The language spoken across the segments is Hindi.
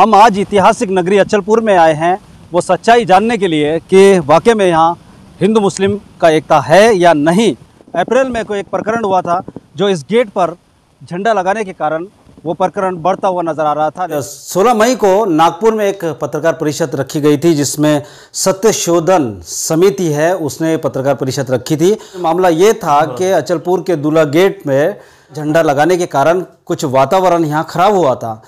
हम आज ऐतिहासिक नगरी अचलपुर में आए हैं वो सच्चाई जानने के लिए कि वाकई में यहाँ हिंदू मुस्लिम का एकता है या नहीं। अप्रैल में कोई एक प्रकरण हुआ था जो इस गेट पर झंडा लगाने के कारण वो प्रकरण बढ़ता हुआ नजर आ रहा था। 16 मई को नागपुर में एक पत्रकार परिषद रखी गई थी जिसमें सत्यशोधन समिति है उसने पत्रकार परिषद रखी थी। मामला ये था कि अचलपुर के दूल्हा गेट में झंडा लगाने के कारण कुछ वातावरण यहाँ खराब हुआ था,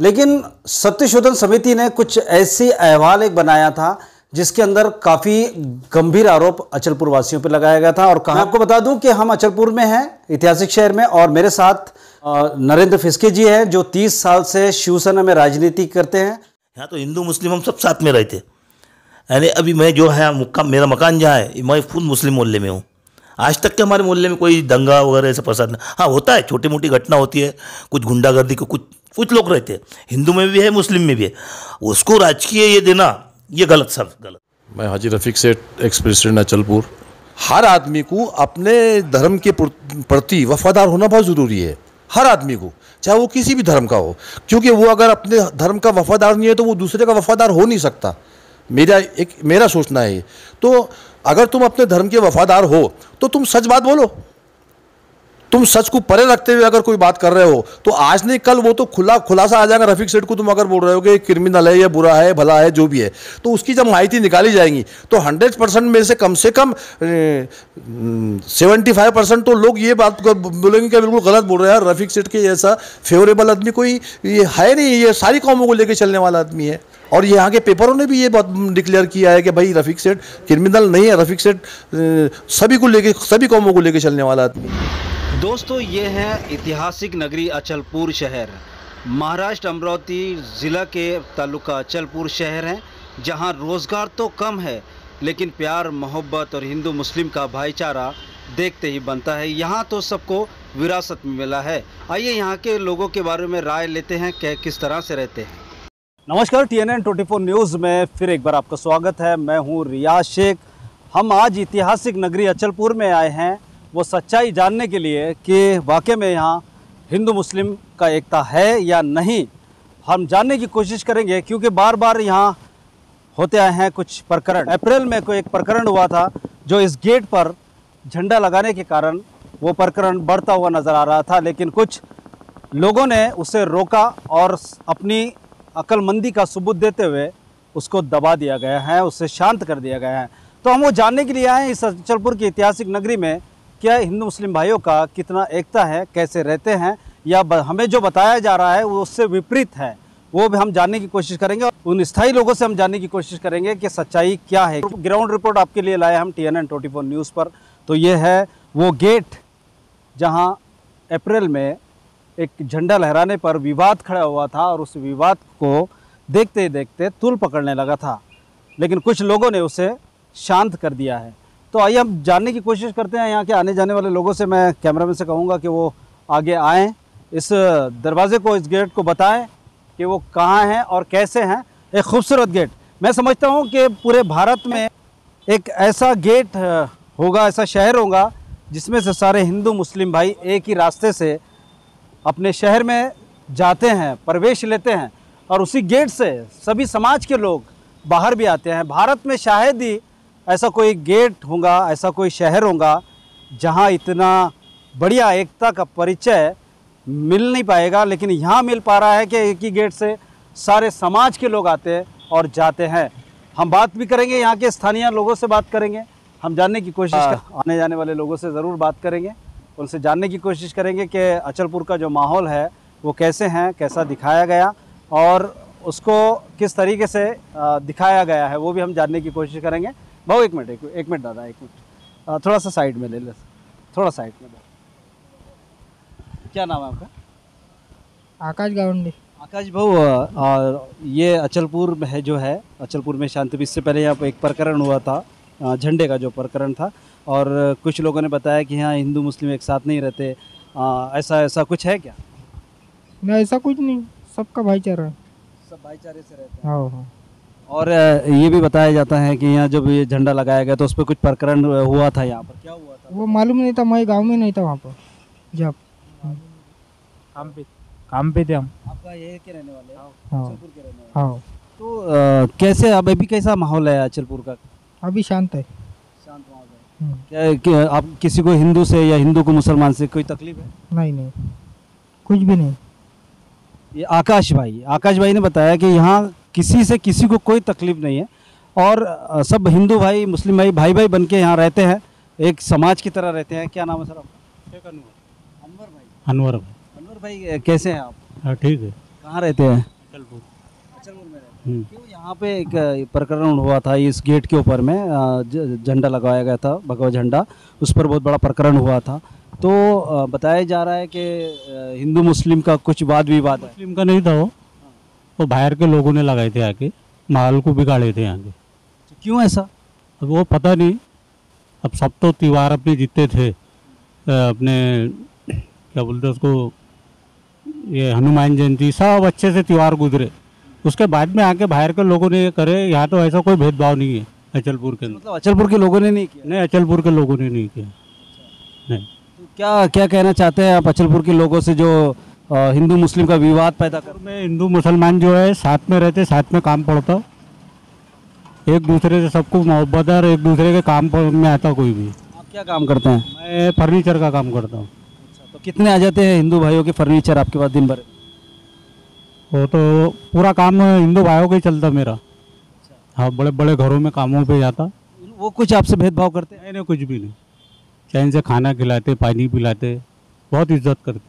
लेकिन सत्यशोधन समिति ने कुछ ऐसी अहवाल एक बनाया था जिसके अंदर काफ़ी गंभीर आरोप अचलपुर वासियों पर लगाया गया था। और कहाँ आपको बता दूं कि हम अचलपुर में हैं, ऐतिहासिक शहर में, और मेरे साथ नरेंद्र फिस्के जी हैं जो 30 साल से शिवसेना में राजनीति करते हैं। यहाँ तो हिंदू मुस्लिम हम सब साथ में रहते, यानी अभी मैं जो है मेरा मकान जहाँ है मैं खुद मुस्लिम मोहल्ले में हूँ। आज तक के हमारे मोहल्ले में कोई दंगा वगैरह ऐसा पसंद नहीं। हाँ होता है, छोटी मोटी घटना होती है, कुछ गुंडागर्दी को कुछ लोग रहते हैं, हिंदू में भी है मुस्लिम में भी है, उसको राजकीय ये देना ये गलत, सब गलत। मैं हाजी रफीक सेठ एक्स प्रेसिडेंट अचलपुर। हर आदमी को अपने धर्म के प्रति वफादार होना बहुत ज़रूरी है, हर आदमी को, चाहे वो किसी भी धर्म का हो, क्योंकि वो अगर अपने धर्म का वफादार नहीं है तो वो दूसरे का वफादार हो नहीं सकता। मेरा सोचना है। तो अगर तुम अपने धर्म के वफादार हो तो तुम सच बात बोलो, तुम सच को परे रखते हुए अगर कोई बात कर रहे हो तो आज नहीं कल वो तो खुलासा आ जाएगा। रफीक सेठ को तुम अगर बोल रहे हो कि क्रिमिनल है या बुरा है भला है जो भी है, तो उसकी जब माहिती निकाली जाएगी तो 100% में से कम 75% तो लोग ये बात बोलेंगे कि बिल्कुल गलत बोल रहे हैं, रफीक सेठ के जैसा फेवरेबल आदमी कोई ये है नहीं, ये सारी कौमों को लेकर चलने वाला आदमी है। और यहाँ के पेपरों ने भी ये बात डिक्लेयर किया है कि भाई रफीक सेठ क्रिमिनल नहीं है, रफीक सेठ सभी को लेके, सभी कौमों को लेकर चलने वाला आदमी है। दोस्तों ये है ऐतिहासिक नगरी अचलपुर शहर, महाराष्ट्र अमरावती ज़िला के तालुका अचलपुर शहर है, जहां रोज़गार तो कम है लेकिन प्यार मोहब्बत और हिंदू मुस्लिम का भाईचारा देखते ही बनता है। यहां तो सबको विरासत में मिला है। आइए यहाँ के लोगों के बारे में राय लेते हैं कि किस तरह से रहते हैं। नमस्कार, TNN 24 न्यूज़ में फिर एक बार आपका स्वागत है। मैं हूँ रियाज शेख। हम आज ऐतिहासिक नगरी अचलपुर में आए हैं वो सच्चाई जानने के लिए कि वाकई में यहाँ हिंदू मुस्लिम का एकता है या नहीं। हम जानने की कोशिश करेंगे क्योंकि बार बार यहाँ होते आए हैं कुछ प्रकरण। अप्रैल में कोई एक प्रकरण हुआ था जो इस गेट पर झंडा लगाने के कारण वो प्रकरण बढ़ता हुआ नज़र आ रहा था, लेकिन कुछ लोगों ने उसे रोका और अपनी अक्लमंदी का सबूत देते हुए उसको दबा दिया गया है, उससे शांत कर दिया गया है। तो हम वो जानने के लिए आए हैं इस अचलपुर की ऐतिहासिक नगरी में क्या हिंदू मुस्लिम भाइयों का कितना एकता है, कैसे रहते हैं, या हमें जो बताया जा रहा है वो उससे विपरीत है, वो भी हम जानने की कोशिश करेंगे। उन स्थायी लोगों से हम जानने की कोशिश करेंगे कि सच्चाई क्या है। ग्राउंड रिपोर्ट आपके लिए लाए हम TNN 24 न्यूज़ पर। तो ये है वो गेट जहां अप्रैल में एक झंडा लहराने पर विवाद खड़ा हुआ था और उस विवाद को देखते ही देखते तूल पकड़ने लगा था, लेकिन कुछ लोगों ने उसे शांत कर दिया है। तो आइए हम जानने की कोशिश करते हैं यहाँ के आने जाने वाले लोगों से। मैं कैमरामैन से कहूँगा कि वो आगे आएँ, इस दरवाजे को, इस गेट को बताएं कि वो कहाँ हैं और कैसे हैं। एक खूबसूरत गेट, मैं समझता हूँ कि पूरे भारत में एक ऐसा गेट होगा, ऐसा शहर होगा जिसमें से सारे हिंदू मुस्लिम भाई एक ही रास्ते से अपने शहर में जाते हैं, प्रवेश लेते हैं, और उसी गेट से सभी समाज के लोग बाहर भी आते हैं। भारत में शायद ही ऐसा कोई गेट होगा, ऐसा कोई शहर होगा जहां इतना बढ़िया एकता का परिचय मिल नहीं पाएगा, लेकिन यहाँ मिल पा रहा है कि एक ही गेट से सारे समाज के लोग आते हैं और जाते हैं। हम बात भी करेंगे, यहाँ के स्थानीय लोगों से बात करेंगे, हम जानने की कोशिश आने जाने वाले लोगों से ज़रूर बात करेंगे, उनसे जानने की कोशिश करेंगे कि अचलपुर का जो माहौल है वो कैसे हैं, कैसा दिखाया गया और उसको किस तरीके से दिखाया गया है, वो भी हम जानने की कोशिश करेंगे। भाऊ एक मिनट दादा, एक मिनट, थोड़ा सा साइड में ले ले, थोड़ा साइड में। क्या नाम है आपका? आकाश गावंडे। आकाश भाऊ, ये अचलपुर में है, जो है अचलपुर में शांति, इससे पहले यहाँ पर एक प्रकरण हुआ था, झंडे का जो प्रकरण था, और कुछ लोगों ने बताया कि यहाँ हिंदू मुस्लिम एक साथ नहीं रहते, ऐसा कुछ है क्या? नहीं, ऐसा कुछ नहीं, सबका भाईचारा है, सब भाईचारे से रहते हैं। हाँ। और ये भी बताया जाता है कि यहाँ जब ये झंडा लगाया गया तो उस पर कुछ प्रकरण हुआ था, यहाँ पर क्या हुआ था वो मालूम नहीं था, मैं गांव में नहीं था वहाँ पर जब। काम पे थे हम। आपका ये के रहने वाले हैं? हाँ अचलपुर के रहने वाले हाँ। तो कैसे अब अभी कैसा माहौल है अचलपुर का? अभी शांत है। शांत माहौल है। हम्म। क्या आप किसी को हिंदू से या हिंदू को मुसलमान से कोई तकलीफ है? नहीं नहीं, कुछ भी नहीं। ये आकाश भाई ने बताया कि यहाँ किसी से किसी को कोई तकलीफ नहीं है और सब हिंदू भाई मुस्लिम भाई भाई भाई बन के यहाँ रहते हैं, एक समाज की तरह रहते हैं। क्या नाम है सर आपका? अनवर भाई। अनवर अनवर भाई कैसे हैं आप? हाँ ठीक है। कहाँ रहते हैं? अचलपुर। अचलपुर में रहते हैं। क्यों यहाँ पे एक प्रकरण हुआ था इस गेट के ऊपर में झंडा लगाया गया था, भगवा झंडा, उस पर बहुत बड़ा प्रकरण हुआ था। तो बताया जा रहा है कि हिंदू मुस्लिम का कुछ वाद विवाद है। मुस्लिम का नहीं था वो बाहर के लोगों ने लगाए थे आके, माहौल को बिगाड़े थे यहाँ के। तो क्यों ऐसा? अब वो पता नहीं। अब सब तो त्योहार अपने जीते थे, अपने क्या बोलते हैं उसको, ये हनुमान जयंती, सब अच्छे से त्यौहार गुजरे। उसके बाद में आके बाहर के लोगों ने ये करे। यहाँ तो ऐसा कोई भेदभाव नहीं है अचलपुर के अंदर। मतलब अचलपुर के लोगों ने नहीं किया? नहीं, अचलपुर के लोगों ने नहीं किया। नहीं। तो क्या क्या कहना चाहते हैं आप अचलपुर के लोगों से जो हिंदू मुस्लिम का विवाद पैदा कर? में हिंदू मुसलमान जो है साथ में रहते, साथ में काम पड़ता, एक दूसरे से सबको मोहब्बत है और एक दूसरे के काम में आता कोई भी। आप क्या काम करते हैं? मैं फर्नीचर का काम करता हूँ। तो कितने आ जाते हैं हिंदू भाइयों के फर्नीचर आपके पास दिन भर? वो तो पूरा काम हिंदू भाइयों का ही चलता मेरा। हाँ, बड़े बड़े घरों में कामों पे जाता। वो कुछ आपसे भेदभाव करते हैं? नहीं, कुछ भी नहीं। चैन से खाना खिलाते, पानी पिलाते, बहुत इज्जत करते।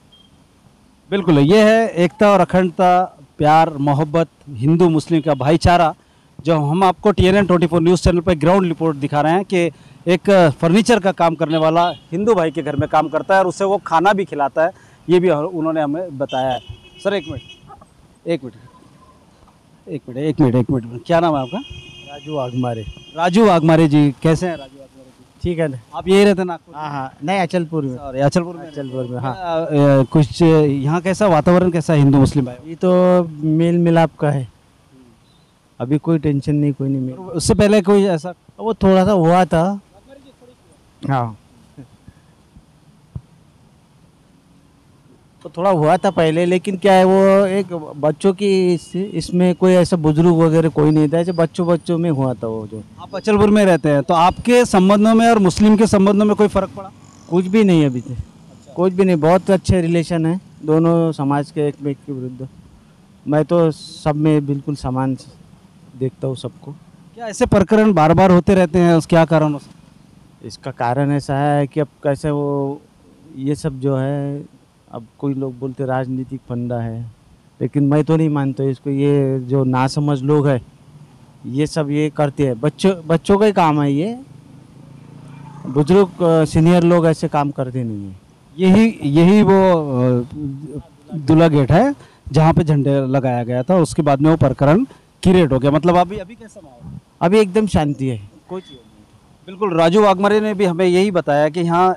बिल्कुल, ये है एकता और अखंडता, प्यार मोहब्बत, हिंदू मुस्लिम का भाईचारा, जो हम आपको TNN 24 न्यूज़ चैनल पर ग्राउंड रिपोर्ट दिखा रहे हैं कि एक फर्नीचर का काम करने वाला हिंदू भाई के घर में काम करता है और उससे वो खाना भी खिलाता है। ये भी उन्होंने हमें बताया है। सर एक मिनट, क्या नाम है आपका? राजू आगमारे। राजू आगमारे जी, कैसे हैं राजू आगमारे जी? ठीक है ना। आप यही रहते हैं नागपुर? हाँ हाँ, नहीं अचलपुर में। सॉरी, अचलपुर में। अचलपुर में हाँ। कुछ यहाँ कैसा वातावरण कैसा है हिंदू मुस्लिम भाई? ये तो मेल मिलाप का है, अभी कोई टेंशन नहीं, कोई नहीं। उससे पहले कोई ऐसा? वो थोड़ा सा हुआ था। हाँ, तो थोड़ा हुआ था पहले, लेकिन क्या है वो एक बच्चों की इसमें कोई ऐसा बुजुर्ग वगैरह कोई नहीं था, ऐसे बच्चों में हुआ था वो। जो आप अचलपुर में रहते हैं तो आपके संबंधों में और मुस्लिम के संबंधों में कोई फर्क पड़ा? कुछ भी नहीं अभी तक। कुछ भी नहीं, बहुत अच्छे रिलेशन है दोनों समाज के एक के विरुद्ध। मैं तो सब में बिल्कुल समान देखता हूँ सबको। क्या ऐसे प्रकरण बार बार होते रहते हैं, उस क्या कारण? इसका कारण ऐसा है कि अब कैसे वो ये सब जो है, अब कोई लोग बोलते राजनीतिक फंडा है, लेकिन मैं तो नहीं मानता इसको। ये जो नासमझ लोग हैं ये सब ये करते हैं, बच्चों का ही काम है ये। बुजुर्ग सीनियर लोग ऐसे काम करते नहीं हैं। यही वो दूल्हा गेट है जहाँ पे झंडे लगाया गया था, उसके बाद में वो प्रकरण क्रिएट हो गया। मतलब अभी कैसा माहौल? अभी एकदम शांति है, कोई चीज़ नहीं। बिल्कुल, राजू वाघमारे ने भी हमें यही बताया कि यहाँ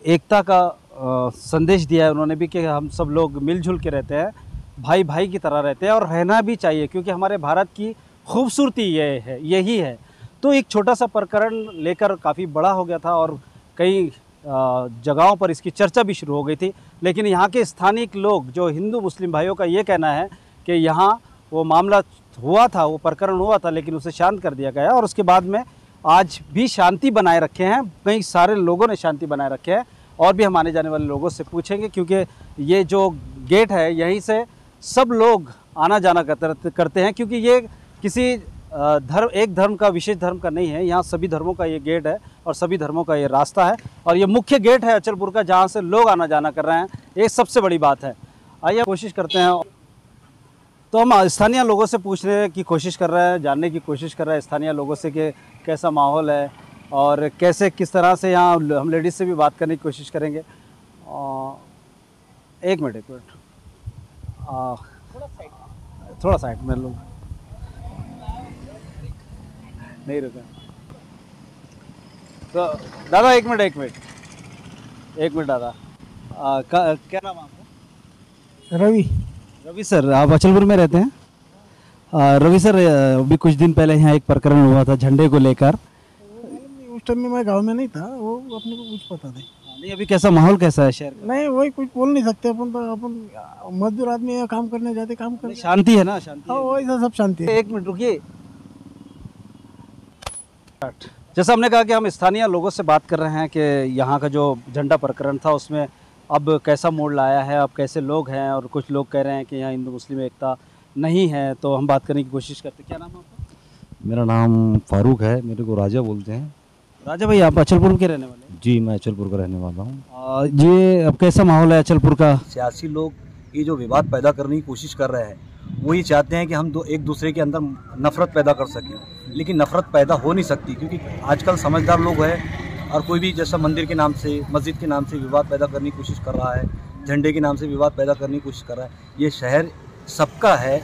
एकता का संदेश दिया है उन्होंने भी कि हम सब लोग मिलजुल के रहते हैं, भाई भाई की तरह रहते हैं और रहना भी चाहिए, क्योंकि हमारे भारत की खूबसूरती यही है। तो एक छोटा सा प्रकरण लेकर काफ़ी बड़ा हो गया था और कई जगहों पर इसकी चर्चा भी शुरू हो गई थी, लेकिन यहाँ के स्थानीय लोग, जो हिंदू मुस्लिम भाइयों का ये कहना है कि यहाँ वो मामला हुआ था, वो प्रकरण हुआ था, लेकिन उसे शांत कर दिया गया और उसके बाद में आज भी शांति बनाए रखे हैं। कई सारे लोगों ने शांति बनाए रखे हैं और भी हम आने जाने वाले लोगों से पूछेंगे, क्योंकि ये जो गेट है यहीं से सब लोग आना जाना करते हैं, क्योंकि ये किसी एक धर्म का, विशेष धर्म का नहीं है। यहाँ सभी धर्मों का ये गेट है और सभी धर्मों का ये रास्ता है और ये मुख्य गेट है अचलपुर का, जहाँ से लोग आना जाना कर रहे हैं। ये सबसे बड़ी बात है। आइए कोशिश करते हैं। तो हम स्थानीय लोगों से पूछने की कोशिश कर रहे हैं, जानने की कोशिश कर रहे हैं स्थानीय लोगों से कि कैसा माहौल है और कैसे किस तरह से यहाँ हम लेडीज़ से भी बात करने की कोशिश करेंगे। एक मिनट थोड़ा साइड में लोग नहीं रुका। तो दादा एक मिनट दादा, क्या नाम है आपका? रवि सर, आप अचलपुर में रहते हैं? रवि सर, अभी कुछ दिन पहले यहाँ एक प्रकरण हुआ था झंडे को लेकर। उस टाइम में मैं गांव में नहीं था, वो अपने को कुछ पता नहीं। नहीं, अभी कैसा माहौल कैसा है शहर का? नहीं वही कुछ बोल नहीं सकते अपन, तो अपन मजदूर आदमी है, काम करने जाते काम करने। शांति है ना, शांति हाँ है। वैसा सब शांति है। एक मिनट रुकिए। जैसा हमने कहा कि हम स्थानीय लोगों से बात कर रहे हैं कि यहाँ का जो झंडा प्रकरण था उसमें अब कैसा मोड़ लाया है, अब कैसे लोग हैं, और कुछ लोग कह रहे हैं कि यहाँ हिंदू मुस्लिम एकता नहीं है। तो हम बात करने की कोशिश करते हैं। क्या नाम है आपका? मेरा नाम फारूक है, मेरे को राजा बोलते हैं। राजा भाई, आप अचलपुर के रहने वाले हैं? जी, मैं अचलपुर का रहने वाला हूँ। ये अब कैसा माहौल है अचलपुर का? सियासी लोग ये जो विवाद पैदा करने की कोशिश कर रहे हैं, वो ये चाहते हैं कि हम एक दूसरे के अंदर नफरत पैदा कर सकें, लेकिन नफरत पैदा हो नहीं सकती, क्योंकि आजकल समझदार लोग हैं और कोई भी जैसा मंदिर के नाम से, मस्जिद के नाम से विवाद पैदा करने की कोशिश कर रहा है, झंडे के नाम से विवाद पैदा करने की कोशिश कर रहा है। ये शहर सबका है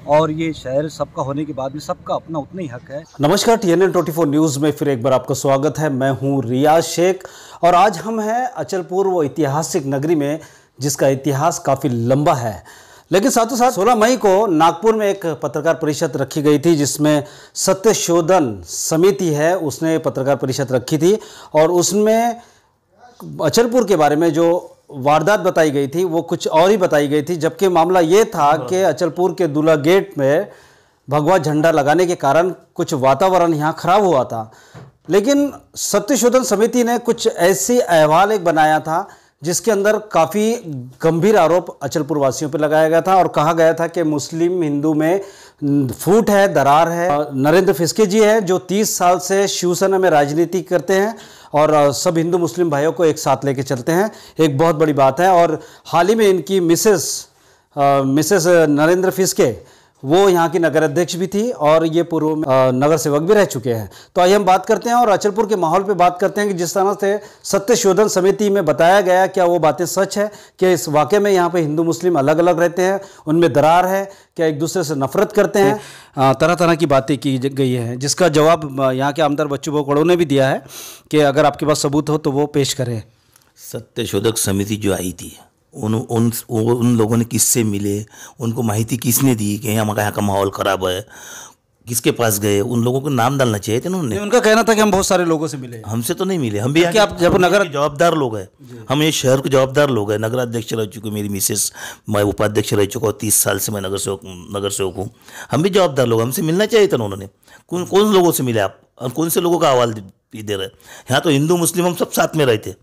और ये शहर सबका होने के बाद भी सबका अपना उतना ही हक है। नमस्कार, TNN 24 न्यूज़ में फिर एक बार आपका स्वागत है। मैं हूं रियाज शेख और आज हम हैं अचलपुर, वो ऐतिहासिक नगरी में जिसका इतिहास काफ़ी लंबा है। लेकिन साथों साथ 16 मई को नागपुर में एक पत्रकार परिषद रखी गई थी, जिसमें सत्यशोधन समिति है उसने पत्रकार परिषद रखी थी और उसमें अचलपुर के बारे में जो वारदात बताई गई थी वो कुछ और ही बताई गई थी। जबकि मामला ये था कि अचलपुर के दूल्हा गेट में भगवा झंडा लगाने के कारण कुछ वातावरण यहाँ खराब हुआ था। लेकिन सत्यशोधन समिति ने कुछ ऐसी अहवाल एक बनाया था जिसके अंदर काफ़ी गंभीर आरोप अचलपुर वासियों पर लगाया गया था और कहा गया था कि मुस्लिम हिंदू में फूट है, दरार है। नरेंद्र फिस्के जी हैं जो 30 साल से शिवसेना में राजनीति करते हैं और सब हिंदू मुस्लिम भाइयों को एक साथ लेके चलते हैं, एक बहुत बड़ी बात है। और हाल ही में इनकी मिसेस नरेंद्र फिस्के वो यहाँ की नगर अध्यक्ष भी थी और ये पूर्व में नगर सेवक भी रह चुके हैं। तो आइए हम बात करते हैं और अचलपुर के माहौल पे बात करते हैं कि जिस तरह से सत्यशोधन समिति में बताया गया, क्या वो बातें सच है कि इस वाकई में यहाँ पे हिंदू मुस्लिम अलग अलग रहते हैं, उनमें दरार है, क्या एक दूसरे से नफरत करते हैं। तरह तरह की बातें की गई हैं, जिसका जवाब यहाँ के आमदार बच्चू बोकड़ो ने भी दिया है कि अगर आपके पास सबूत हो तो वो पेश करें। सत्यशोधक समिति जो आई थी उन लोगों ने किससे मिले, उनको माहिती किसने दी कि यहाँ का माहौल ख़राब है, किसके पास गए, उन लोगों को नाम डालना चाहिए थे उन्होंने। उनका कहना था कि हम बहुत सारे लोगों से मिले। हमसे तो नहीं मिले, हम भी आप जब नगर जवाबदार लोग हैं, हम ये शहर के जवाबदार लोग हैं। नगर अध्यक्ष रह चुके, मेरी मिसेस, मैं उपाध्यक्ष रह चुका हूँ, 30 साल से मैं नगर सेवक हूँ। हम भी जवाबदार लोग, हमसे मिलना चाहिए था उन्होंने। कौन लोगों से मिले आप और कौन से लोगों का अहवाल दे रहे? यहाँ तो हिंदू मुस्लिम हम सब साथ में रहते।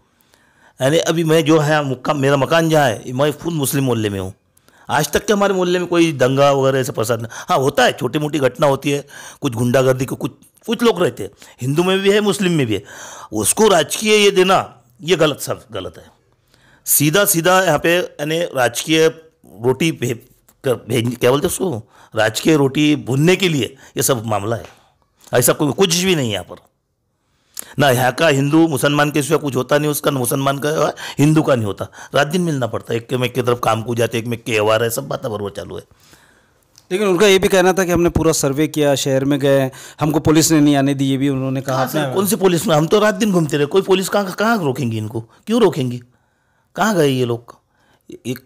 यानी अभी मैं जो है मेरा मकान जहाँ है, मैं खुद मुस्लिम मोहल्ले में हूँ। आज तक के हमारे मोहल्ले में कोई दंगा वगैरह ऐसा पसंद नहीं। हाँ होता है, छोटी मोटी घटना होती है, कुछ गुंडागर्दी को कुछ लोग रहते हैं, हिंदू में भी है मुस्लिम में भी है। उसको राजकीय ये देना ये सब गलत है। सीधा यहाँ पे यानी राजकीय रोटी क्या बोलते उसको, राजकीय रोटी भूनने के लिए ये सब मामला है। ऐसा कुछ भी नहीं है यहाँ पर। ना यहाँ का हिंदू मुसलमान के सिवा कुछ होता नहीं, उसका मुसलमान का हिंदू का नहीं होता। रात दिन मिलना पड़ता है, एक में की तरफ काम को जाते, एक में के व्यवहार है, सब बात बराबर चालू है। लेकिन उनका ये भी कहना था कि हमने पूरा सर्वे किया, शहर में गए, हमको पुलिस ने नहीं आने दी, ये भी उन्होंने कहा। कौन सी पुलिस में? हम तो रात दिन घूमते रहे, कोई पुलिस कहाँ रोकेंगी इनको? क्यों रोकेंगी? कहाँ गए ये लोग?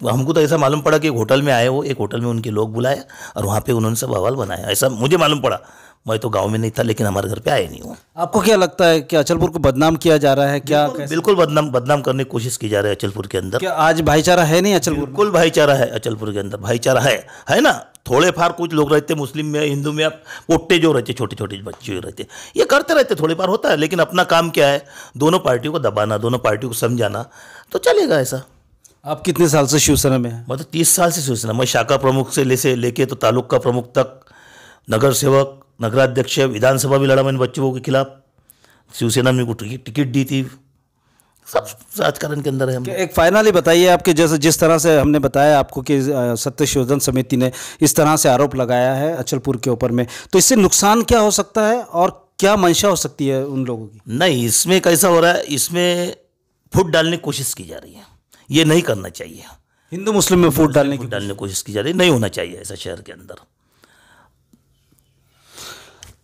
हमको तो ऐसा मालूम पड़ा कि एक होटल में आए, वो एक होटल में उनके लोग बुलाए और वहाँ पे उन्होंने सब अहवाल बनाया, ऐसा मुझे मालूम पड़ा। मैं तो गांव में नहीं था, लेकिन हमारे घर पे आए नहीं। वो आपको क्या लगता है कि अचलपुर को बदनाम किया जा रहा है? क्या बिल्कुल बदनाम करने की कोशिश की जा रही है अचलपुर के अंदर। क्या आज भाईचारा है नहीं अचलपुर? बिल्कुल भाईचारा है अचलपुर के अंदर, भाईचारा है ना। थोड़े फार कुछ लोग रहते मुस्लिम में, हिंदू में, पोट्टे जो रहते, छोटे छोटे बच्चे जो रहते, ये करते रहते, थोड़े फार होता है। लेकिन अपना काम क्या है, दोनों पार्टियों को दबाना, दोनों पार्टियों को समझाना, तो चलेगा ऐसा। आप कितने साल से शिवसेना में हैं? मैं तो 30 साल से शिवसेना। मैं शाखा प्रमुख से लेके तो तालुका प्रमुख तक, नगर सेवक, नगराध्यक्ष, विधानसभा भी लड़ा मैंने बच्चों के खिलाफ, शिवसेना में टिकट दी थी, सब राजकारण के अंदर है हम। एक फाइनली बताइए आपके, जैसे जिस तरह से हमने बताया आपको कि सत्यशोधन समिति ने इस तरह से आरोप लगाया है अचलपुर के ऊपर में, तो इससे नुकसान क्या हो सकता है और क्या मंशा हो सकती है उन लोगों की? नहीं, इसमें कैसा हो रहा है, इसमें फूट डालने की कोशिश की जा रही है। ये नहीं करना चाहिए। हिंदू मुस्लिम में फूट डालने की कोशिश की जा रही है, नहीं होना चाहिए ऐसा शहर के अंदर।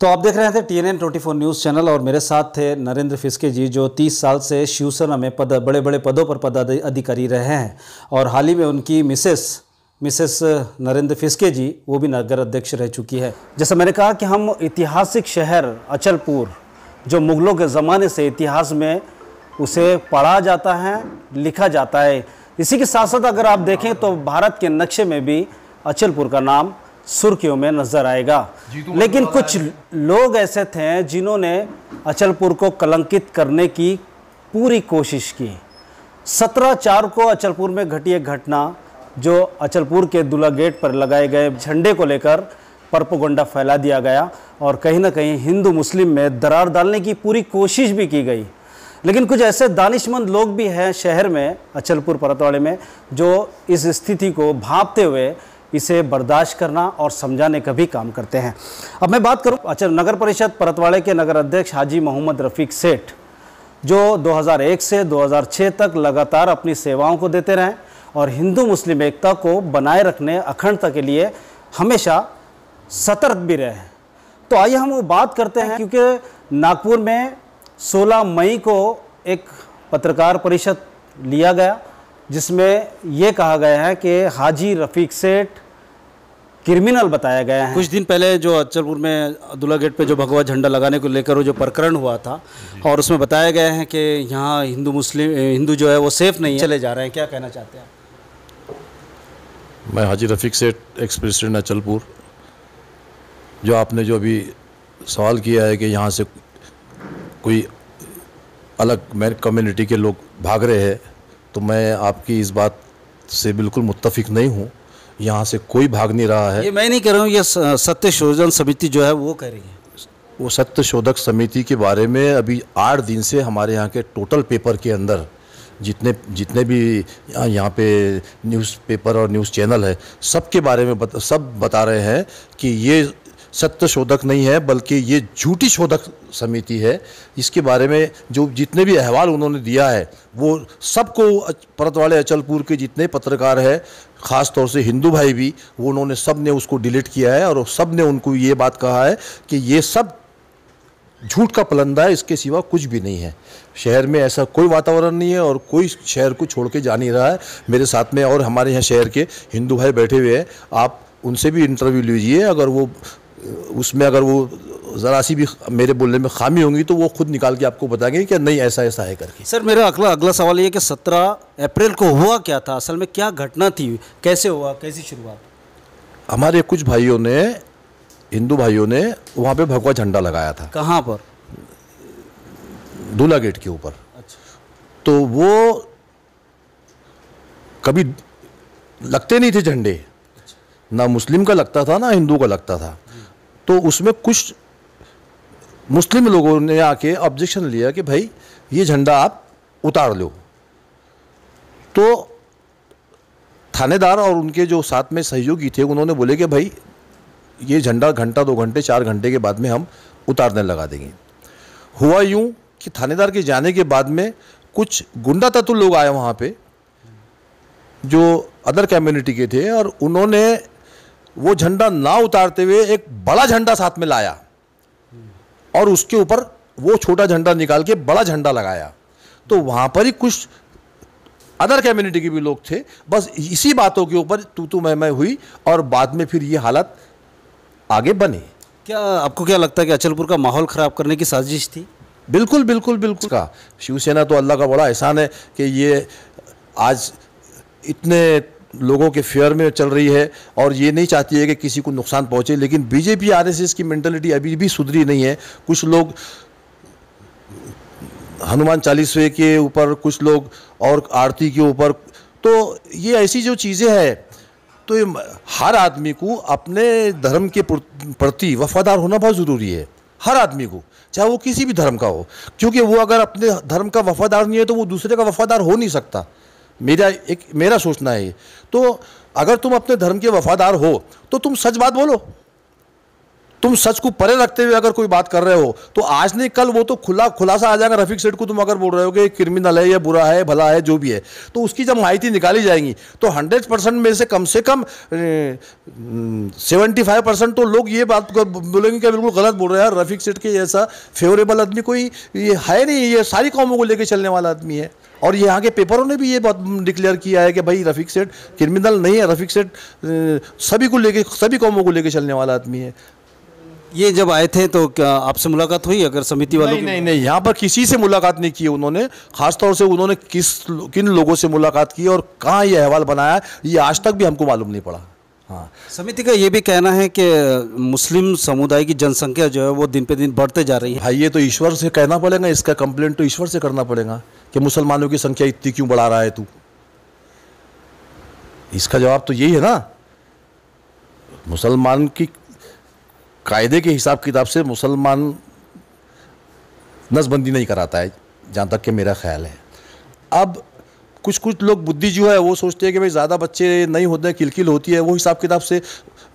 तो आप देख रहे थे TNN 24 न्यूज़ चैनल और मेरे साथ थे नरेंद्र फिस्के जी, जो 30 साल से शिवसेना में बड़े बड़े पदों पर पदाधिकारी रहे हैं और हाल ही में उनकी मिसेस नरेंद्र फिस्के जी वो भी नगर अध्यक्ष रह चुकी है। जैसा मैंने कहा कि हम ऐतिहासिक शहर अचलपुर, जो मुग़लों के ज़माने से इतिहास में उसे पढ़ा जाता है, लिखा जाता है। इसी के साथ साथ अगर आप देखें तो भारत के नक्शे में भी अचलपुर का नाम सुर्खियों में नजर आएगा। लेकिन कुछ लोग ऐसे थे जिन्होंने अचलपुर को कलंकित करने की पूरी कोशिश की। 17/4 को अचलपुर में घटी एक घटना, जो अचलपुर के दुल्हा गेट पर लगाए गए झंडे को लेकर प्रोपेगेंडा फैला दिया गया और कहीं ना कहीं हिंदू मुस्लिम में दरार डालने की पूरी कोशिश भी की गई। लेकिन कुछ ऐसे दानिशमंद लोग भी हैं शहर में, अचलपुर परतवाड़े में, जो इस स्थिति को भांपते हुए इसे बर्दाश्त करना और समझाने का भी काम करते हैं। अब मैं बात करूं नगर परिषद परतवाड़े के नगर अध्यक्ष हाजी मोहम्मद रफ़ीक सेठ, जो 2001 से 2006 तक लगातार अपनी सेवाओं को देते रहे और हिंदू मुस्लिम एकता को बनाए रखने, अखंडता के लिए हमेशा सतर्क भी रहे। तो आइए हम वो बात करते हैं, क्योंकि नागपुर में 16 मई को एक पत्रकार परिषद लिया गया जिसमें ये कहा गया है कि हाजी रफ़ीक सेठ क्रिमिनल बताया गया है। कुछ दिन पहले जो अचलपुर में दुल्हा गेट पे जो भगवा झंडा लगाने को लेकर वो जो प्रकरण हुआ था और उसमें बताया गया है कि यहाँ हिंदू जो है वो सेफ नहीं है, चले जा रहे हैं, क्या कहना चाहते हैं? मैं हाजी रफ़ीक सेठ, एक्स प्रेसिडेंट अचलपुर। जो आपने जो अभी सवाल किया है कि यहाँ से कोई अलग कम्युनिटी के लोग भाग रहे हैं, तो मैं आपकी इस बात से बिल्कुल मुत्तफिक नहीं हूँ। यहाँ से कोई भाग नहीं रहा है। ये मैं नहीं कह रहा हूँ, ये सत्य शोधन समिति जो है वो कह रही है। वो सत्य शोधक समिति के बारे में अभी 8 दिन से हमारे यहाँ के टोटल पेपर के अंदर जितने भी यहाँ पे न्यूज़पेपर और न्यूज़ चैनल है, सबके बारे में सब बता रहे हैं कि ये सत्य शोधक नहीं है बल्कि ये झूठी शोधक समिति है। इसके बारे में जो जितने भी अहवाल उन्होंने दिया है वो सबको परतवाड़े अचलपुर के जितने पत्रकार हैं, ख़ास तौर से हिंदू भाई भी, वो उन्होंने सब ने उसको डिलीट किया है और सब ने उनको ये बात कहा है कि ये सब झूठ का पलंदा है, इसके सिवा कुछ भी नहीं है। शहर में ऐसा कोई वातावरण नहीं है और कोई शहर को छोड़ के जा नहीं रहा है। मेरे साथ में और हमारे यहाँ शहर के हिंदू भाई बैठे हुए हैं, आप उनसे भी इंटरव्यू लीजिए। अगर वो उसमें अगर वो ज़रा सी भी मेरे बोलने में खामी होंगी तो वो खुद निकाल के आपको बताएंगे कि नहीं ऐसा ऐसा है करके। सर, मेरा अगला सवाल ये कि 17 अप्रैल को हुआ क्या था, असल में क्या घटना थी, कैसे हुआ, कैसी शुरुआत? हमारे कुछ भाइयों ने, हिंदू भाइयों ने वहाँ पे भगवा झंडा लगाया था। कहाँ पर? दूल्हा गेट के ऊपर। अच्छा। तो वो कभी लगते नहीं थे झंडे, ना मुस्लिम का लगता था ना हिंदू का लगता था। तो उसमें कुछ मुस्लिम लोगों ने आके ऑब्जेक्शन लिया कि भाई ये झंडा आप उतार लो। तो थानेदार और उनके जो साथ में सहयोगी थे उन्होंने बोले कि भाई ये झंडा घंटा 2 घंटे 4 घंटे के बाद में हम उतारने लगा देंगे। हुआ यूं कि थानेदार के जाने के बाद में कुछ गुंडा तत्व लोग आए वहाँ पे जो अदर कम्युनिटी के थे और उन्होंने वो झंडा ना उतारते हुए एक बड़ा झंडा साथ में लाया और उसके ऊपर वो छोटा झंडा निकाल के बड़ा झंडा लगाया। तो वहाँ पर ही कुछ अदर कम्युनिटी के भी लोग थे। बस इसी बातों के ऊपर तू मैं हुई और बाद में फिर ये हालत आगे बनी। क्या आपको क्या लगता है कि अचलपुर का माहौल ख़राब करने की साजिश थी? बिल्कुल बिल्कुल बिल्कुल का शिवसेना तो अल्लाह का बड़ा एहसान है कि ये आज इतने लोगों के फेयर में चल रही है और ये नहीं चाहती है कि किसी को नुकसान पहुंचे। लेकिन बीजेपी आरएसएस की मेंटलिटी अभी भी सुधरी नहीं है। कुछ लोग हनुमान चालीसवे के ऊपर, कुछ लोग और आरती के ऊपर। तो ये ऐसी जो चीज़ें हैं, तो ये हर आदमी को अपने धर्म के प्रति वफादार होना बहुत ज़रूरी है। हर आदमी को, चाहे वो किसी भी धर्म का हो, क्योंकि वो अगर अपने धर्म का वफादार नहीं है तो वो दूसरे का वफादार हो नहीं सकता। मेरा सोचना है। तो अगर तुम अपने धर्म के वफादार हो तो तुम सच बात बोलो। तुम सच को परे रखते हुए अगर कोई बात कर रहे हो तो आज नहीं कल वो तो खुलासा आ जाएगा। रफ़ीक सेठ को तुम अगर बोल रहे हो कि क्रिमिनल है या बुरा है भला है जो भी है, तो उसकी जब माहिती निकाली जाएगी तो 100% में से कम 75% तो लोग ये बात बोलेंगे कि बिल्कुल गलत बोल रहे हैं। रफ़ीक सेठ के ऐसा फेवरेबल आदमी कोई ये है नहीं, ये सारी कौमों को लेकर चलने वाला आदमी है। और यहाँ के पेपरों ने भी ये बात डिक्लेयर किया है कि भाई रफ़ीक सेठ क्रिमिनल नहीं है, रफ़ीक सेठ सभी को लेके, सभी कौमों को लेके चलने वाला आदमी है। ये जब आए थे तो क्या आपसे मुलाकात हुई अगर समिति वालों की? नहीं, यहाँ पर किसी से मुलाकात नहीं की उन्होंने। खासतौर से उन्होंने किन लोगों से मुलाकात की और कहाँ ये अहवाल बनाया, ये आज तक भी हमको मालूम नहीं पड़ा। हाँ, समिति का ये भी कहना है कि मुस्लिम समुदाय की जनसंख्या जो है वो दिन पे दिन बढ़ते जा रही है। भाई ये तो ईश्वर से कहना पड़ेगा, इसका कंप्लेंट तो ईश्वर से करना पड़ेगा कि मुसलमानों की संख्या इतनी क्यों बढ़ा रहा है तू। इसका जवाब तो यही है ना। मुसलमान की कायदे के हिसाब किताब से मुसलमान नसबंदी नहीं कराता है, जहाँ तक कि मेरा ख्याल है। अब कुछ लोग बुद्धि जो है वो सोचते हैं कि भाई ज़्यादा बच्चे नहीं होते हैं, किलकिल होती है। वो हिसाब किताब से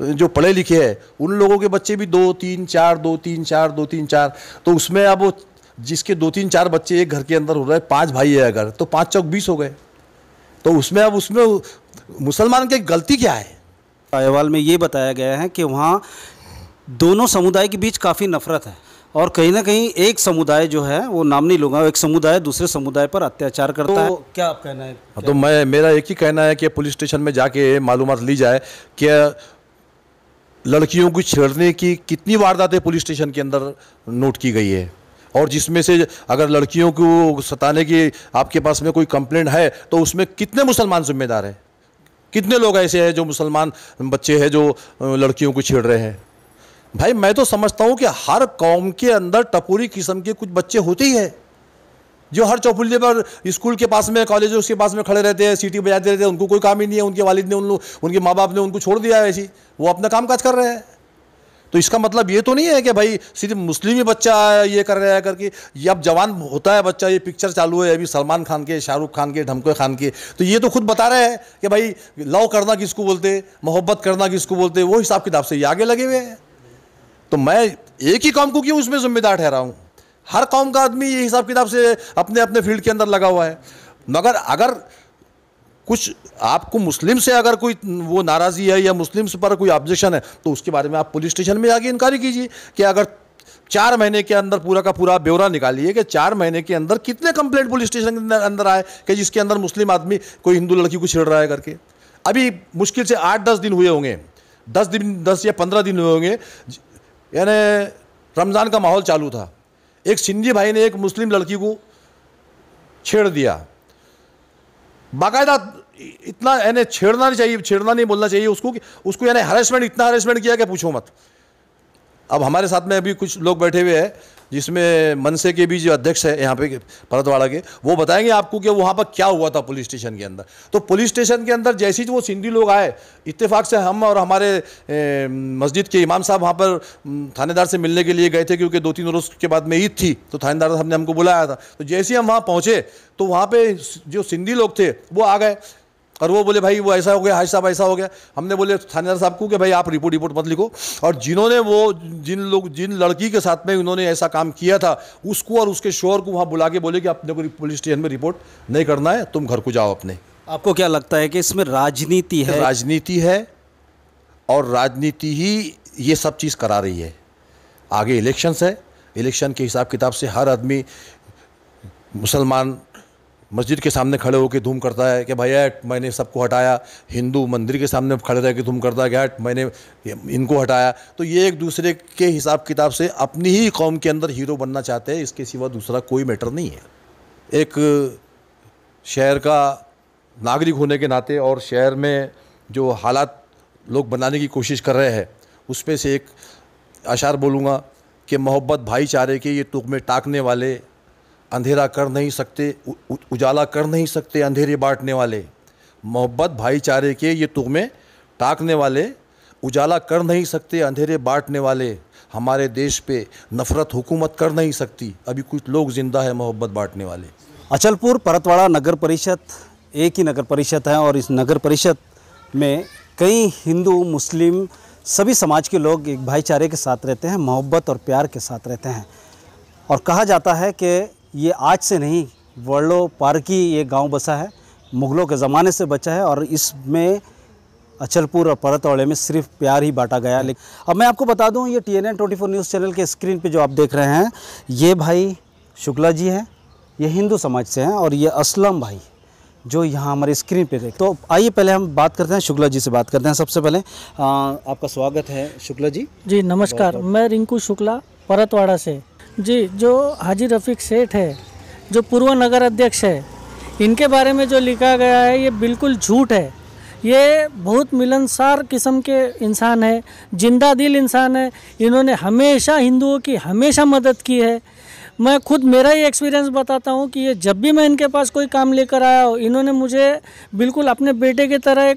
जो पढ़े लिखे हैं उन लोगों के बच्चे भी 2 3 4 2 3 4 2 3 4, तो उसमें अब वो जिसके 2 3 4 बच्चे एक घर के अंदर हो रहे हैं, 5 भाई है अगर, तो 5 चौक 20 हो गए। तो उसमें मुसलमान की गलती क्या है? अहवाल में ये बताया गया है कि वहाँ दोनों समुदाय के बीच काफ़ी नफरत है और कहीं ना कहीं एक समुदाय जो है वो नाम नहीं लूँगा, एक समुदाय दूसरे समुदाय पर अत्याचार करता है। क्या आप कहना है? तो मेरा एक ही कहना है कि पुलिस स्टेशन में जाके मालूमात ली जाए कि लड़कियों को छेड़ने की कितनी वारदातें पुलिस स्टेशन के अंदर नोट की गई है, और जिसमें से अगर लड़कियों को सताने की आपके पास में कोई कंप्लेंट है तो उसमें कितने मुसलमान जिम्मेदार हैं, कितने लोग ऐसे हैं जो मुसलमान बच्चे हैं जो लड़कियों को छेड़ रहे हैं। भाई मैं तो समझता हूँ कि हर कौम के अंदर टपोरी किस्म के कुछ बच्चे होते ही हैं जो हर चौपुल्ले पर स्कूल के पास में, कॉलेजों के पास में खड़े रहते हैं, सीटी बजाते रहते हैं। उनको कोई काम ही नहीं है, उनके वालिद ने उनके माँ बाप ने उनको छोड़ दिया है, ऐसी वो अपना काम काज कर रहे हैं। तो इसका मतलब ये तो नहीं है कि भाई सिर्फ मुस्लिम ही बच्चा ये कर रहा है करके। ये अब जवान होता है बच्चा, ये पिक्चर चालू है अभी सलमान खान के, शाहरुख खान के, ढमके खान के, तो ये तो खुद बता रहे हैं कि भाई लव करना किसको बोलते, मोहब्बत करना किसको बोलते, वो हिसाब किताब से ये आगे लगे हुए हैं। तो मैं एक ही कौम को क्यों उसमें जिम्मेदार ठहरा हूँ? हर कौम का आदमी ये हिसाब किताब से अपने अपने फील्ड के अंदर लगा हुआ है। मगर अगर कुछ आपको मुस्लिम से अगर कोई वो नाराज़गी है या मुस्लिम पर कोई ऑब्जेक्शन है तो उसके बारे में आप पुलिस स्टेशन में जाके इंक्वायरी कीजिए कि अगर 4 महीने के अंदर पूरा का पूरा ब्यौरा निकालिए कि 4 महीने के अंदर कितने कंप्लेंट पुलिस स्टेशन के अंदर आए कि जिसके अंदर मुस्लिम आदमी कोई हिंदू लड़की को छेड़ रहा है करके। अभी मुश्किल से 8-10 दिन हुए होंगे, 10 या 15 दिन हुए होंगे, यानी रमज़ान का माहौल चालू था। एक सिंधी भाई ने एक मुस्लिम लड़की को छेड़ दिया, बाकायदा इतना यानी छेड़ना नहीं चाहिए, छेड़ना नहीं बोलना चाहिए उसको यानी हरेसमेंट, इतना हरेसमेंट किया कि पूछो मत। अब हमारे साथ में अभी कुछ लोग बैठे हुए हैं जिसमें मनसे के भी जो अध्यक्ष है यहाँ पे परतवाड़ा के, वो बताएंगे आपको कि वहाँ पर क्या हुआ था पुलिस स्टेशन के अंदर। तो पुलिस स्टेशन के अंदर जैसे ही वो सिंधी लोग आए, इत्तेफाक से हम और हमारे मस्जिद के इमाम साहब वहाँ पर थानेदार से मिलने के लिए गए थे क्योंकि 2-3 रोज़ के बाद में ईद थी, तो थानेदार साहब ने हमको बुलाया था। तो जैसे ही हम वहाँ पहुँचे तो वहाँ पर जो सिंधी लोग थे वो आ गए और वो बोले भाई वो ऐसा हो गया, हाजी साहब ऐसा हो गया। हमने बोले थानेदार साहब को कि भाई आप रिपोर्ट मत लिखो, और जिन्होंने वो जिन लड़की के साथ में उन्होंने ऐसा काम किया था उसको और उसके शोहर को वहाँ बुला के बोले कि अपने को पुलिस स्टेशन में रिपोर्ट नहीं करना है, तुम घर को जाओ अपने। आपको क्या लगता है कि इसमें राजनीति है? राजनीति है, और राजनीति ही ये सब चीज़ करा रही है। आगे इलेक्शंस है, इलेक्शन के हिसाब किताब से हर आदमी मुसलमान मस्जिद के सामने खड़े होकर धूम करता है कि भैया मैंने सबको हटाया, हिंदू मंदिर के सामने खड़े रह के धूम करता है कि मैंने इनको हटाया। तो ये एक दूसरे के हिसाब किताब से अपनी ही कौम के अंदर हीरो बनना चाहते हैं, इसके सिवा दूसरा कोई मैटर नहीं है। एक शहर का नागरिक होने के नाते और शहर में जो हालात लोग बनाने की कोशिश कर रहे हैं उसमें से एक अशार बोलूँगा कि मोहब्बत भाईचारे के ये तुगमे टाकने वाले, अंधेरा कर नहीं सकते उजाला कर नहीं सकते अंधेरे बांटने वाले। मोहब्बत भाईचारे के ये तुगमे टाकने वाले, उजाला कर नहीं सकते अंधेरे बांटने वाले। हमारे देश पे नफ़रत हुकूमत कर नहीं सकती, अभी कुछ लोग ज़िंदा है मोहब्बत बांटने वाले। अचलपुर परतवाड़ा नगर परिषद एक ही नगर परिषद है और इस नगर परिषद में कई हिंदू मुस्लिम सभी समाज के लोग एक भाईचारे के साथ रहते हैं, मोहब्बत और प्यार के साथ रहते हैं। और कहा जाता है कि ये आज से नहीं, वर्ल्डो पार की ये गांव बसा है, मुग़लों के ज़माने से बचा है और इसमें अचलपुर और परतवाड़े में सिर्फ प्यार ही बांटा गया। लेकिन अब मैं आपको बता दूं, ये TNN 24 न्यूज़ चैनल के स्क्रीन पे जो आप देख रहे हैं, ये भाई शुक्ला जी हैं, ये हिंदू समाज से हैं, और ये असलम भाई जो यहाँ हमारे स्क्रीन पे देख। तो आइए पहले हम बात करते हैं, शुक्ला जी से बात करते हैं। सबसे पहले आपका स्वागत है शुक्ला जी। जी नमस्कार, मैं रिंकू शुक्ला परतवाड़ा से। जी, जो हाजी रफ़ीक सेठ है, जो पूर्व नगर अध्यक्ष है, इनके बारे में जो लिखा गया है ये बिल्कुल झूठ है। ये बहुत मिलनसार किस्म के इंसान है, जिंदा दिल इंसान है। इन्होंने हमेशा हिंदुओं की हमेशा मदद की है। मैं खुद मेरा ही एक्सपीरियंस बताता हूँ कि ये जब भी मैं इनके पास कोई काम लेकर आया हो, इन्होंने मुझे बिल्कुल अपने बेटे की तरह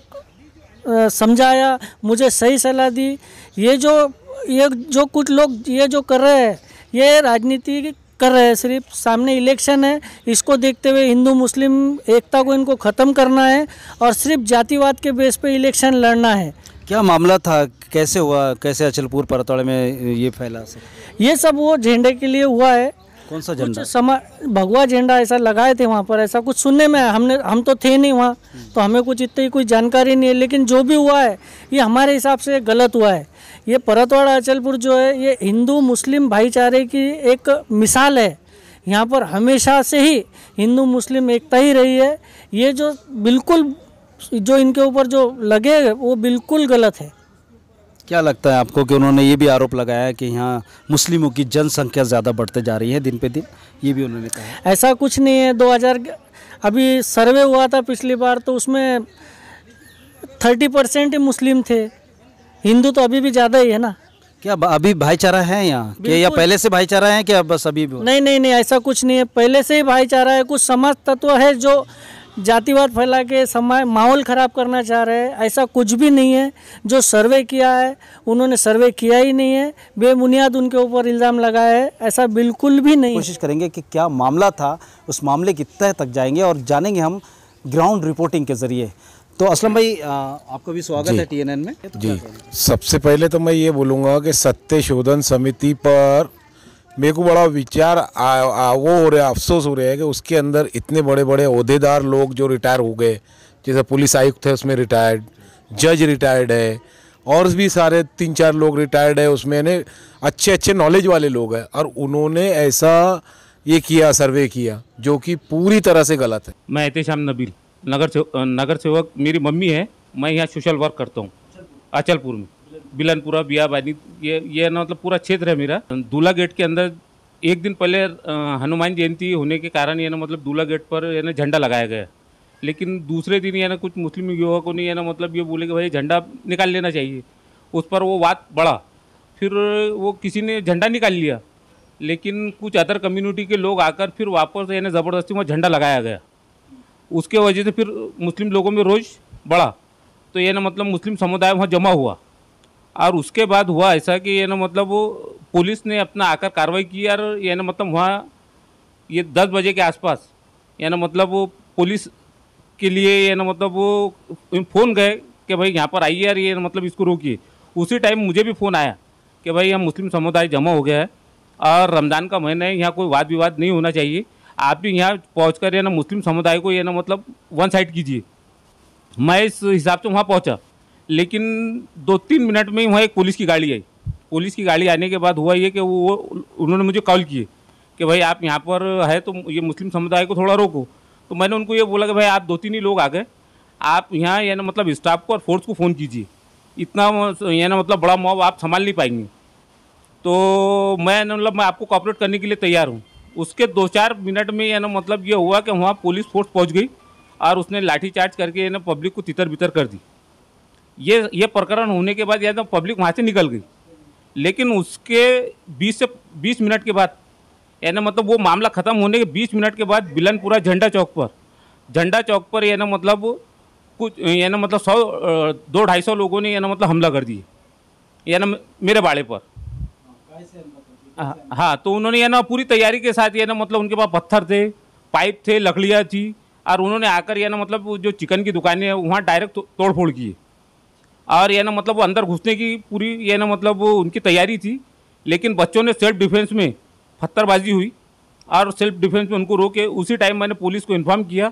समझाया, मुझे सही सलाह दी। ये जो कुछ लोग ये जो कर रहे हैं, ये राजनीति कर रहे हैं, सिर्फ सामने इलेक्शन है, इसको देखते हुए हिंदू मुस्लिम एकता को इनको ख़त्म करना है और सिर्फ जातिवाद के बेस पे इलेक्शन लड़ना है। क्या मामला था, कैसे हुआ, कैसे अचलपुर परतवाड़े में ये फैला? ये सब वो झंडे के लिए हुआ है। कौन सा झंडा? भगवा झंडा ऐसा लगाए थे वहाँ पर, ऐसा कुछ सुनने में हम तो थे नहीं वहाँ, तो हमें कुछ इतनी कोई जानकारी नहीं है। लेकिन जो भी हुआ है ये हमारे हिसाब से गलत हुआ है। ये परतवाड़ा अचलपुर जो है ये हिंदू मुस्लिम भाईचारे की एक मिसाल है। यहाँ पर हमेशा से ही हिंदू मुस्लिम एकता ही रही है। ये जो बिल्कुल जो इनके ऊपर जो लगे वो बिल्कुल गलत है। क्या लगता है आपको कि उन्होंने ये भी आरोप लगाया है कि यहाँ मुस्लिमों की जनसंख्या ज़्यादा बढ़ते जा रही है दिन पे दिन? ये भी उन्होंने कहा है। ऐसा कुछ नहीं है। 2000 अभी सर्वे हुआ था पिछली बार, तो उसमें 30% ही मुस्लिम थे। हिंदू तो अभी भी ज़्यादा ही है ना। क्या अभी भाईचारा है यहाँ कि या पहले से भाईचारा है क्या बस अभी भी? नहीं, ऐसा कुछ नहीं है। पहले से ही भाईचारा है। कुछ समाज तत्व है जो जातिवाद फैला के समाज माहौल ख़राब करना चाह रहे हैं। ऐसा कुछ भी नहीं है। जो सर्वे किया है उन्होंने सर्वे किया ही नहीं है, बेबुनियाद उनके ऊपर इल्ज़ाम लगाया है। ऐसा बिल्कुल भी नहीं। कोशिश करेंगे कि क्या मामला था, उस मामले की तह तक जाएंगे और जानेंगे हम ग्राउंड रिपोर्टिंग के ज़रिए। तो असलम भाई आपका भी स्वागत है TNN में। जी, सबसे पहले तो मैं ये बोलूँगा कि सत्य शोधन समिति पर मेरे को बड़ा विचार वो हो रहा है, अफसोस हो रहा है कि उसके अंदर इतने बड़े बड़े ओहदेदार लोग जो रिटायर हो गए, जैसे पुलिस आयुक्त है उसमें रिटायर्ड, जज रिटायर्ड है, और भी सारे 3-4 लोग रिटायर्ड है उसमें, ने अच्छे नॉलेज वाले लोग हैं, और उन्होंने ऐसा ये किया, सर्वे किया, जो कि पूरी तरह से गलत है। मैं एहतेशाम नबील, नगर सेवक मेरी मम्मी है। मैं यहाँ सोशल वर्क करता हूँ अचलपुर में, बिलनपुरा बियाबानी, ये ना मतलब पूरा क्षेत्र है मेरा। दूल्हा गेट के अंदर एक दिन पहले हनुमान जयंती होने के कारण ये ना मतलब दूल्हा गेट पर ये ना झंडा लगाया गया। लेकिन दूसरे दिन ये ना कुछ मुस्लिम युवकों ने ये ना मतलब ये बोले कि भाई झंडा निकाल लेना चाहिए। उस पर वो बात बढ़ा, फिर वो किसी ने झंडा निकाल लिया, लेकिन कुछ अदर कम्युनिटी के लोग आकर फिर वापस ये ना ज़बरदस्ती वहाँ झंडा लगाया गया। उसके वजह से फिर मुस्लिम लोगों में रोष बढ़ा, तो ये ना मतलब मुस्लिम समुदाय वहाँ जमा हुआ। और उसके बाद हुआ ऐसा कि ये ना मतलब वो पुलिस ने अपना आकर कार्रवाई की, और ये ना मतलब वहाँ ये 10 बजे के आसपास ये ना मतलब वो पुलिस के लिए ये ना मतलब वो फ़ोन गए कि भाई यहाँ पर आइए और ये ना मतलब इसको रोकिए। उसी टाइम मुझे भी फ़ोन आया कि भाई यहाँ मुस्लिम समुदाय जमा हो गया है और रमज़ान का महीना है, यहाँ कोई वाद विवाद नहीं होना चाहिए, आप भी यहाँ पहुँचकर ये ना मुस्लिम समुदाय को ये ना मतलब वन साइड कीजिए। मैं इस हिसाब से वहाँ पहुँचा, लेकिन 2-3 मिनट में ही वहाँ एक पुलिस की गाड़ी आई। पुलिस की गाड़ी आने के बाद हुआ ये कि वो उन्होंने मुझे कॉल किए कि भाई आप यहाँ पर है तो ये मुस्लिम समुदाय को थोड़ा रोको। तो मैंने उनको ये बोला कि भाई आप 2-3 ही लोग आ गए, आप यहाँ ये ना मतलब स्टाफ को और फोर्स को फ़ोन कीजिए, इतना ये ना मतलब बड़ा मॉब आप संभाल नहीं पाएंगे। तो मैं मतलब मैं आपको कोऑपरेट करने के लिए तैयार हूँ। उसके 2-4 मिनट में ये ना मतलब ये हुआ कि वहाँ पुलिस फोर्स पहुँच गई और उसने लाठीचार्ज करके ना पब्लिक को तितर बितर कर दी। ये प्रकरण होने के बाद या तो पब्लिक वहाँ से निकल गई, लेकिन उसके 20 मिनट के बाद या ना मतलब वो मामला ख़त्म होने के 20 मिनट के बाद बिलनपुरा झंडा चौक पर या ना मतलब कुछ या ना मतलब 100-250 लोगों ने या ना मतलब हमला कर दिए या ना मेरे बाड़े पर। हाँ, तो उन्होंने या ना पूरी तैयारी के साथ या ना मतलब उनके पास पत्थर थे, पाइप थे, लकड़ियाँ थी, और उन्होंने आकर या ना मतलब जो चिकन की दुकानें हैं वहाँ डायरेक्ट तोड़ फोड़ की, और ये ना मतलब वो अंदर घुसने की पूरी ये ना मतलब वो उनकी तैयारी थी। लेकिन बच्चों ने सेल्फ डिफेंस में पत्थरबाजी हुई और सेल्फ डिफेंस में उनको रोके। उसी टाइम मैंने पुलिस को इन्फॉर्म किया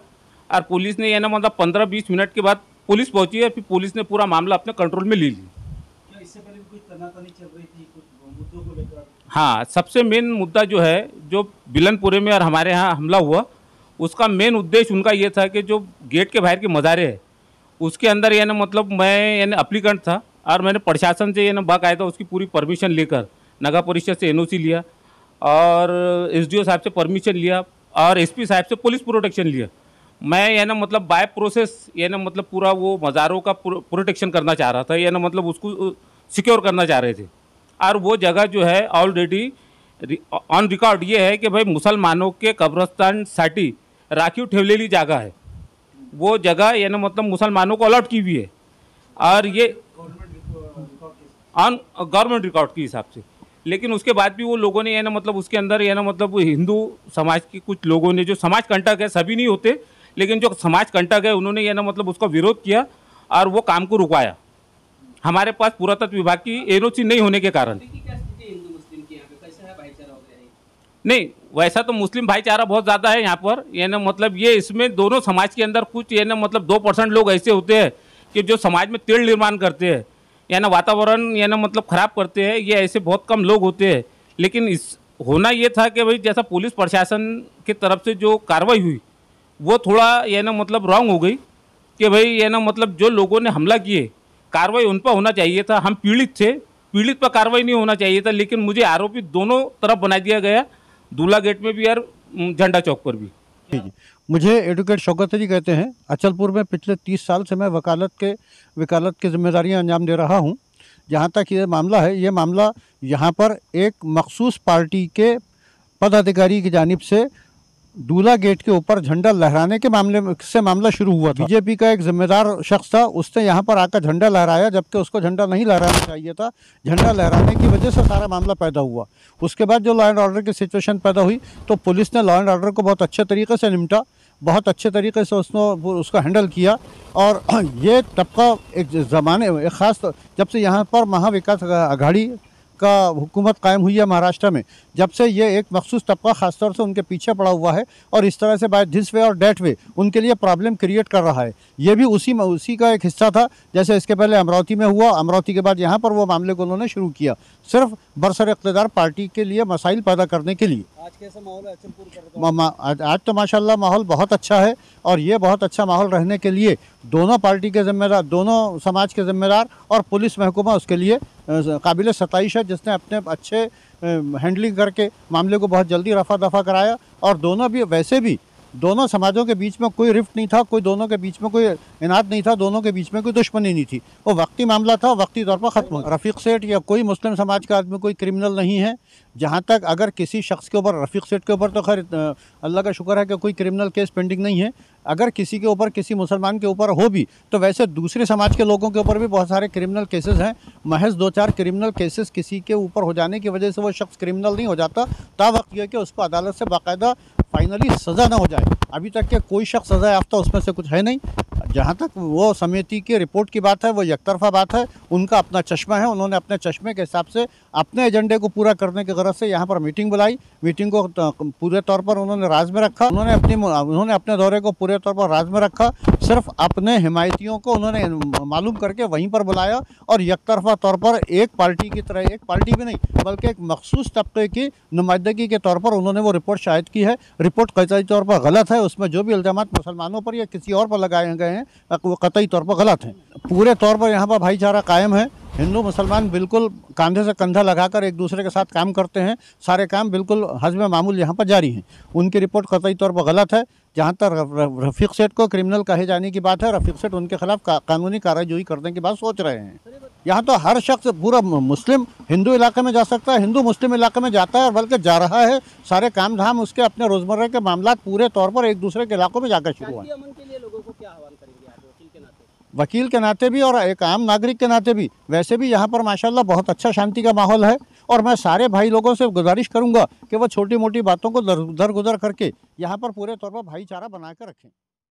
और पुलिस ने ये ना मतलब 15-20 मिनट के बाद पुलिस पहुंची है, फिर पुलिस ने पूरा मामला अपने कंट्रोल में ले लिया। इससे पहले कोई तनातनी चल रही थी कुछ मुद्दों को लेकर? हाँ, सबसे मेन मुद्दा जो है जो बिलनपुरे में और हमारे यहाँ हमला हुआ उसका मेन उद्देश्य उनका ये था कि जो गेट के बाहर के मज़ारे हैं उसके अंदर यानी मतलब मैं यानी अप्लीकेंट था और मैंने प्रशासन से यानी बाकायदा उसकी पूरी परमिशन लेकर नगर परिषद से एनओसी लिया और एसडीओ साहब से परमिशन लिया और एसपी साहब से पुलिस प्रोटेक्शन लिया। मैं यानी मतलब बाय प्रोसेस यानी मतलब पूरा वो मज़ारों का प्रोटेक्शन करना चाह रहा था, यानी मतलब उसको सिक्योर करना चाह रहे थे। और वो जगह जो है ऑलरेडी ऑन रिकॉर्ड ये है कि भाई मुसलमानों के कब्रस्तानसाठी राखीव ठेवलेली जागा है, वो जगह यानी मतलब मुसलमानों को अलॉट की हुई है और ये ऑन गवर्नमेंट रिकॉर्ड के हिसाब से। लेकिन उसके बाद भी वो लोगों ने यानी मतलब उसके अंदर यानी मतलब हिंदू समाज के कुछ लोगों ने, जो समाज कंटक है, सभी नहीं होते लेकिन जो समाज कंटक है, उन्होंने यानी मतलब उसका विरोध किया और वो काम को रुकवाया हमारे पास पुरातत्व विभाग की एनओसी नहीं होने के कारण। नहीं, वैसा तो मुस्लिम भाईचारा बहुत ज़्यादा है यहाँ पर, यानी मतलब ये इसमें दोनों समाज के अंदर कुछ यानी मतलब 2% लोग ऐसे होते हैं कि जो समाज में तेड़ निर्माण करते हैं, यानी वातावरण यानी मतलब ख़राब करते हैं, ये ऐसे बहुत कम लोग होते हैं। लेकिन इस होना ये था कि भाई जैसा पुलिस प्रशासन की तरफ से जो कार्रवाई हुई वो थोड़ा यानी मतलब रॉन्ग हो गई कि भाई यानी मतलब जो लोगों ने हमला किए कार्रवाई उन पर होना चाहिए था। हम पीड़ित थे, पीड़ित पर कार्रवाई नहीं होना चाहिए था, लेकिन मुझे आरोपी दोनों तरफ बना दिया गया, दूल्हा गेट में भी और झंडा चौक पर भी। मुझे एडवोकेट शौकत जी कहते हैं। अचलपुर में पिछले 30 साल से मैं वकालत की जिम्मेदारियां अंजाम दे रहा हूं। जहां तक ये मामला है, ये मामला यहां पर एक मखसूस पार्टी के पदाधिकारी की जानिब से दूल्हा गेट के ऊपर झंडा लहराने के मामले से मामला शुरू हुआ था। बीजेपी का एक जिम्मेदार शख्स था, उसने यहाँ पर आकर झंडा लहराया, जबकि उसको झंडा नहीं लहराना चाहिए था। झंडा लहराने की वजह से सारा मामला पैदा हुआ। उसके बाद जो लॉ एंड ऑर्डर की सिचुएशन पैदा हुई तो पुलिस ने लॉ एंड ऑर्डर को बहुत अच्छे तरीके से निपटा, बहुत अच्छे तरीके से उसको हैंडल किया। और ये तबका एक ज़माने एक ख़ास जब से यहाँ पर महाविकास अघाड़ी का हुकूमत कायम हुई है महाराष्ट्र में, जब से ये एक मखसूस तबका ख़ासतौर से उनके पीछे पड़ा हुआ है और इस तरह से बाय दिस वे और डेट वे उनके लिए प्रॉब्लम क्रिएट कर रहा है। ये भी उसी का एक हिस्सा था। जैसे इसके पहले अमरावती में हुआ, अमरावती के बाद यहाँ पर वो मामले को उन्होंने शुरू किया, सिर्फ बरसर इक़्तिदार पार्टी के लिए मसाइल पैदा करने के लिए। आज कैसा माहौल है अचलपुर? आज तो माशाल्लाह माहौल बहुत अच्छा है और ये बहुत अच्छा माहौल रहने के लिए दोनों पार्टी के ज़िम्मेदार, दोनों समाज के ज़िम्मेदार और पुलिस महकमा उसके लिए काबिल सताइश है, जिसने अपने अच्छे हैंडलिंग करके मामले को बहुत जल्दी रफा दफा कराया। और दोनों भी वैसे भी दोनों समाजों के बीच में कोई रिफ्ट नहीं था, कोई दोनों के बीच में कोई इनाद नहीं था, दोनों के बीच में कोई दुश्मनी नहीं थी। वो वक्ती मामला था, वक्ती तौर पर ख़त्म। रफ़ीक सेठ या कोई मुस्लिम समाज का आदमी कोई क्रिमिनल नहीं है। जहाँ तक अगर किसी शख्स के ऊपर, रफ़ीक सेठ के ऊपर तो खैर अल्लाह का शुक्र है कि कोई क्रिमिनल केस पेंडिंग नहीं है। अगर किसी के ऊपर, किसी मुसलमान के ऊपर हो भी तो वैसे दूसरे समाज के लोगों के ऊपर भी बहुत सारे क्रिमिनल केसेस हैं। महज 2-4 क्रिमिनल केसेस किसी के ऊपर हो जाने की वजह से वो शख्स क्रिमिनल नहीं हो जाता। तावक्त यह कि उसको अदालत से बाकायदा फाइनली सज़ा ना हो जाए। अभी तक के कोई शख्स सज़ा याफ्ता उसमें से कुछ है नहीं। जहाँ तक वो समिति की रिपोर्ट की बात है, वो एकतरफा बात है। उनका अपना चश्मा है, उन्होंने अपने चश्मे के हिसाब से अपने एजेंडे को पूरा करने की गरज से यहाँ पर मीटिंग बुलाई। मीटिंग को पूरे तौर पर उन्होंने राज में रखा। उन्होंने अपने दौरे को पूरे तौर पर राज में रखा। सिर्फ अपने हिमायतियों को उन्होंने मालूम करके वहीं पर बुलाया और एकतरफा तौर पर एक पार्टी की तरह, एक पार्टी भी नहीं बल्कि एक मखसूस तबके की नुमाइंदगी के तौर पर उन्होंने वो रिपोर्ट शायद की है। रिपोर्ट कतई तौर पर गलत है। उसमें जो भी इल्ज़ामात मुसलमानों पर या किसी और पर लगाए गए हैं वो कतई तौर पर गलत हैं। पूरे तौर पर यहाँ पर भाईचारा कायम है। हिंदू मुसलमान बिल्कुल कंधे से कंधा लगाकर एक दूसरे के साथ काम करते हैं। सारे काम बिल्कुल हज़्म मामूल यहाँ पर जारी हैं। उनकी रिपोर्ट कतई तौर पर गलत है। जहाँ तक रफ़ीक सेठ को क्रिमिनल कहे जाने की बात है, रफ़ीक सेठ उनके खिलाफ कानूनी कार्रवाई करने की बात सोच रहे हैं। यहाँ तो हर शख्स, पूरा मुस्लिम हिंदू इलाके में जा सकता है, हिंदू मुस्लिम इलाके में जाता है और बल्कि जा रहा है। सारे काम धाम उसके अपने रोज़मर्रा के मामला पूरे तौर पर एक दूसरे के इलाकों में जाकर शुरू हुआ। वकील के नाते भी और एक आम नागरिक के नाते भी, वैसे भी यहाँ पर माशाल्लाह बहुत अच्छा शांति का माहौल है। और मैं सारे भाई लोगों से गुजारिश करूँगा कि वो छोटी मोटी बातों को दरगुजर करके यहाँ पर पूरे तौर पर भाईचारा बना कर रखें।